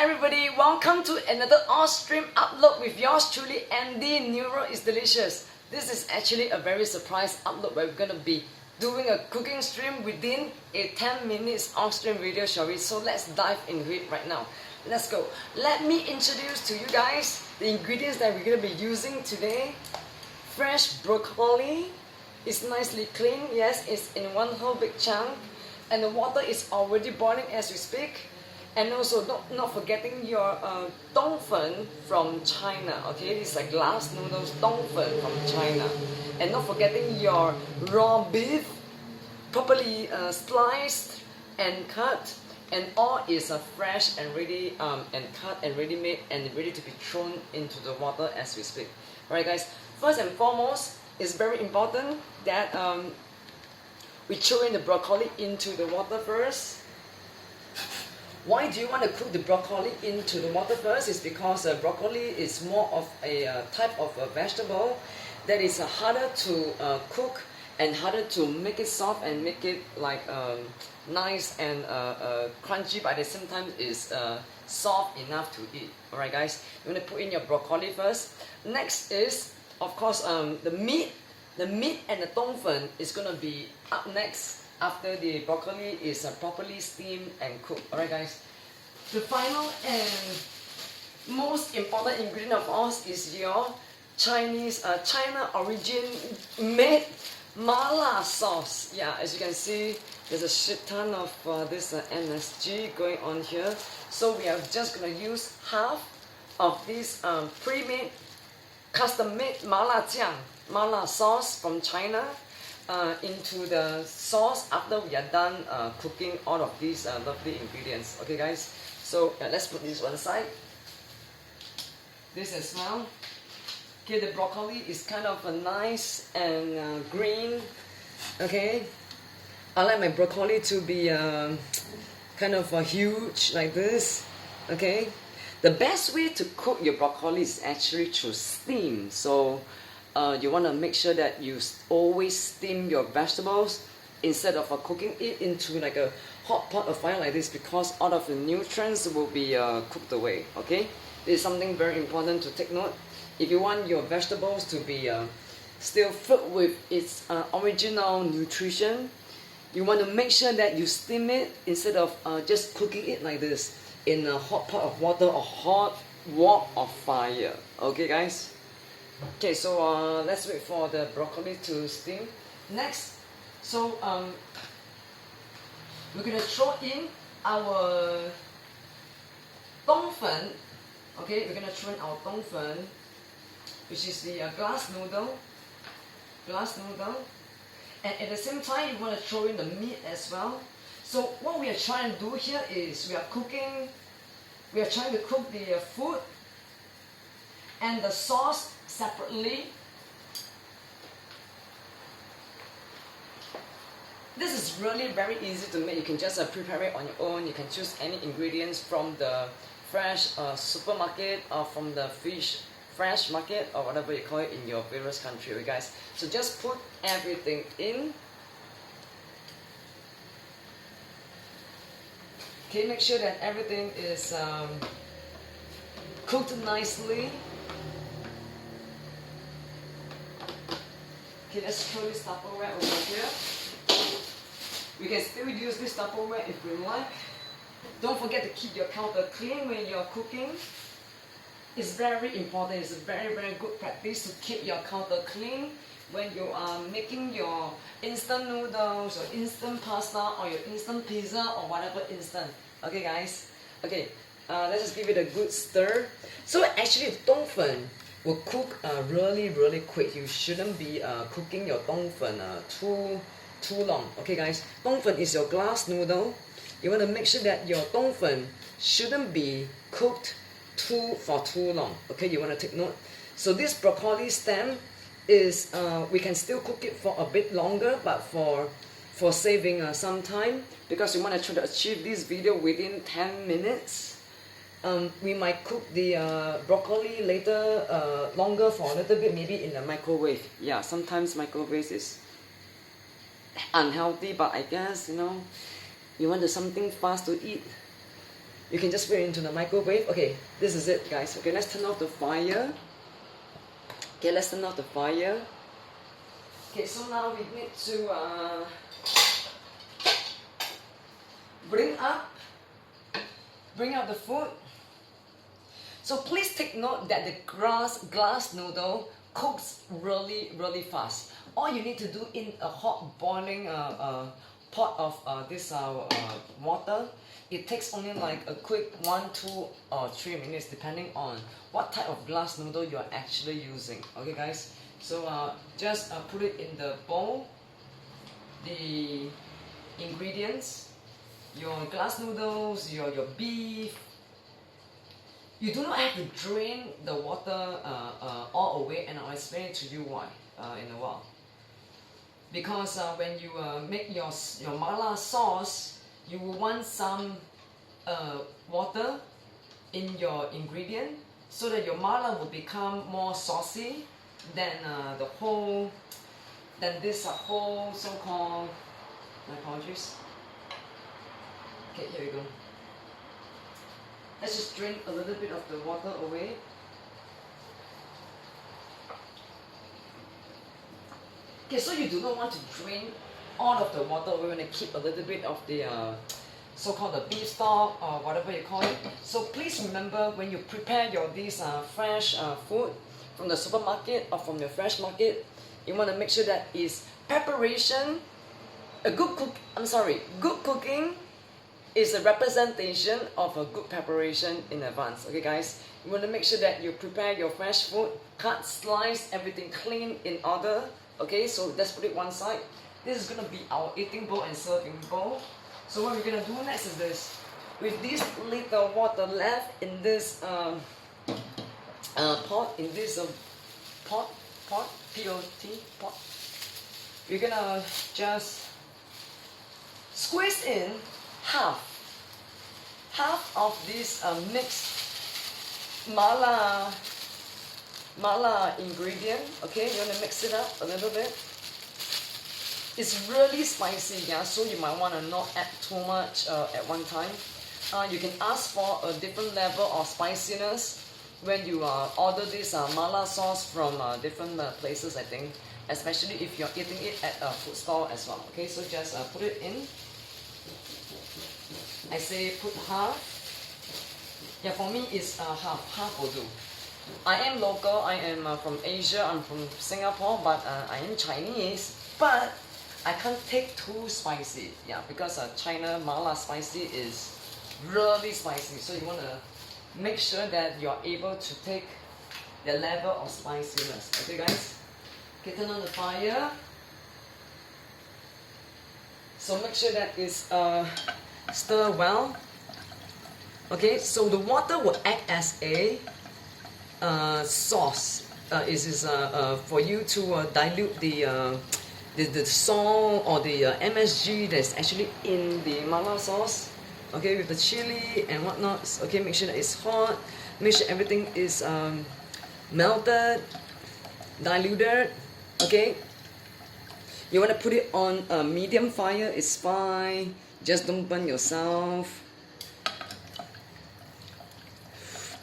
everybody, welcome to another off-stream upload with yours truly, Andy. Neuro is delicious. This is actually a very surprise upload where we're going to be doing a cooking stream within a 10 minutes off-stream video, shall we? So let's dive into it right now. Let's go. Let me introduce to you guys the ingredients that we're going to be using today. Fresh broccoli. It's nicely clean. Yes, it's in one whole big chunk. And the water is already boiling as we speak. And also not forgetting your dongfen from China. Okay, this is like glass noodles dongfen from China. And not forgetting your raw beef, properly sliced and cut. And all is fresh and ready and cut and ready made and ready to be thrown into the water as we speak. Alright guys, first and foremost, it's very important that we throw in the broccoli into the water first. Why do you want to cook the broccoli into the water first? It's because broccoli is more of a type of a vegetable that is harder to cook and harder to make it soft and make it like nice and crunchy, but at the same time is soft enough to eat. Alright guys, you want to put in your broccoli first. Next is, of course, the meat. The meat and the dongfen is going to be up next after the broccoli is properly steamed and cooked. Alright guys, the final and most important ingredient of all is your Chinese, China origin made mala sauce. Yeah, as you can see, there's a shit ton of this MSG going on here. So we are just going to use half of this pre-made, custom-made mala sauce from China into the sauce after we are done cooking all of these lovely ingredients. Okay guys, so let's put this one side. This as well. Okay, the broccoli is kind of nice and green. Okay, I like my broccoli to be kind of huge like this. Okay, the best way to cook your broccoli is actually through steam. So you want to make sure that you always steam your vegetables instead of cooking it into like a hot pot or fire like this, because all of the nutrients will be cooked away. Okay, this is something very important to take note. If you want your vegetables to be still filled with its original nutrition, you want to make sure that you steam it instead of just cooking it like this in a hot pot of water or hot wok of fire. Okay guys? Okay, so let's wait for the broccoli to steam. Next, so we're gonna throw in our dongfen. Okay, we're gonna throw in our dongfen, which is the glass noodle. And at the same time, you want to throw in the meat as well. So what we are trying to do here is we are trying to cook the food and the sauce separately. This is really very easy to make. You can just prepare it on your own. You can choose any ingredients from the fresh supermarket or from the fresh market or whatever you call it in your various country, okay, guys. So just put everything in. Okay, make sure that everything is cooked nicely. Okay, let's throw this Tupperware over here. We can still use this Tupperware if we like. Don't forget to keep your counter clean when you're cooking. It's very important. It's a very, very good practice to keep your counter clean when you are making your instant noodles or instant pasta or your instant pizza or whatever instant. Okay guys? Okay, let's just give it a good stir. So actually dongfen will cook really quick. You shouldn't be cooking your dongfen too long. Okay guys? Dongfen is your glass noodle. You want to make sure that your dongfen shouldn't be cooked for too long. Okay, you want to take note. So this broccoli stem is we can still cook it for a bit longer, but for saving some time, because we want to try to achieve this video within 10 minutes. We might cook the broccoli later longer for a little bit, maybe in the microwave. Yeah, sometimes microwave is unhealthy, but I guess you want something fast to eat. You can just put it into the microwave. Okay, this is it, guys. Okay, let's turn off the fire. Okay, let's turn off the fire. Okay, so now we need to bring up the food. So please take note that the glass noodle cooks really fast. All you need to do in a hot boiling pot of this water, it takes only like a quick 1, 2 or 3 minutes depending on what type of glass noodle you are actually using. Okay guys, so just put it in the bowl, the ingredients, your glass noodles, your beef. You do not have to drain the water all away, and I'll explain it to you why in a while. Because when you make your mala sauce, you will want some water in your ingredient so that your mala will become more saucy than this whole so-called, my apologies. Okay, here we go. Let's just drain a little bit of the water away. Okay, so you do not want to drain all of the water. We want to keep a little bit of the so-called the beef stock or whatever you call it. So please remember, when you prepare this fresh food from the supermarket or from your fresh market, you want to make sure that is preparation. Good cooking is a representation of a good preparation in advance. Okay guys, you want to make sure that you prepare your fresh food, cut, slice, everything clean in order. Okay, so let's put it one side. This is going to be our eating bowl and serving bowl. So what we're going to do next is this. With this little water left in this pot, pot, we're going to just squeeze in half of this mixed mala ingredient. Okay, you want to mix it up a little bit. It's really spicy, yeah, so you might want to not add too much at one time. You can ask for a different level of spiciness when you order this mala sauce from different places, I think, especially if you're eating it at a food stall as well. Okay, so just put it in. I say put half. Yeah, for me it's half will do. I am local, I am from Asia, I'm from Singapore, but I am Chinese, but I can't take too spicy, yeah, because China mala spicy is really spicy, so you want to make sure that you're able to take the level of spiciness. Okay guys? Okay, turn on the fire. So make sure that it's stir well. Okay, so the water will act as a sauce. Is for you to dilute the salt or the MSG that's actually in the mala sauce. Okay, with the chili and whatnot. Okay, make sure that it's hot. Make sure everything is melted, diluted. Okay, you want to put it on a medium fire. It's fine. Just don't burn yourself.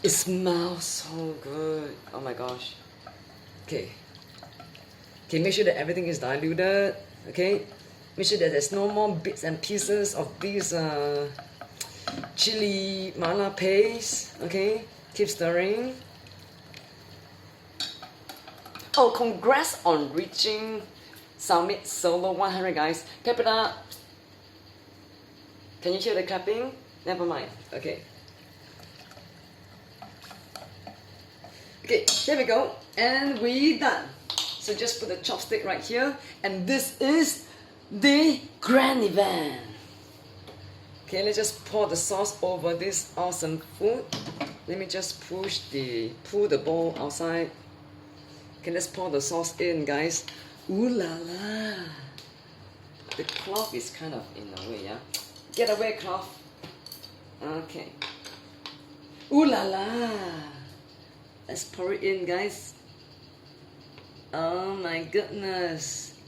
It smells so good. Oh my gosh. Okay. Okay, make sure that everything is diluted. Okay. Make sure that there's no more bits and pieces of this chili mala paste. Okay. Keep stirring. Oh, congrats on reaching Summit Solo 100, guys. Clap it up. Can you hear the clapping? Never mind. Okay. Okay, here we go, and we done. So just put the chopstick right here, and this is the grand event. Okay, let's just pour the sauce over this awesome food. Let me just pull the bowl outside. Okay, let's pour the sauce in, guys. Ooh la la. The cloth is kind of in the way, yeah? Get away, cloth. Okay. Ooh la la. Let's pour it in, guys. Oh my goodness.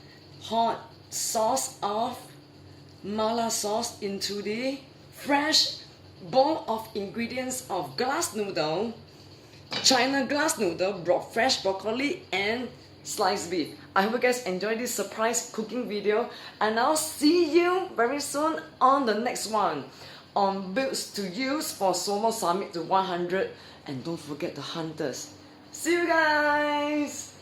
Hot sauce of mala sauce into the fresh bowl of ingredients of glass noodle, China glass noodle, fresh broccoli, and sliced beef. I hope you guys enjoyed this surprise cooking video, and I'll see you very soon on the next one on builds to use for Solo Summit to 100. And don't forget the hunters. See you guys!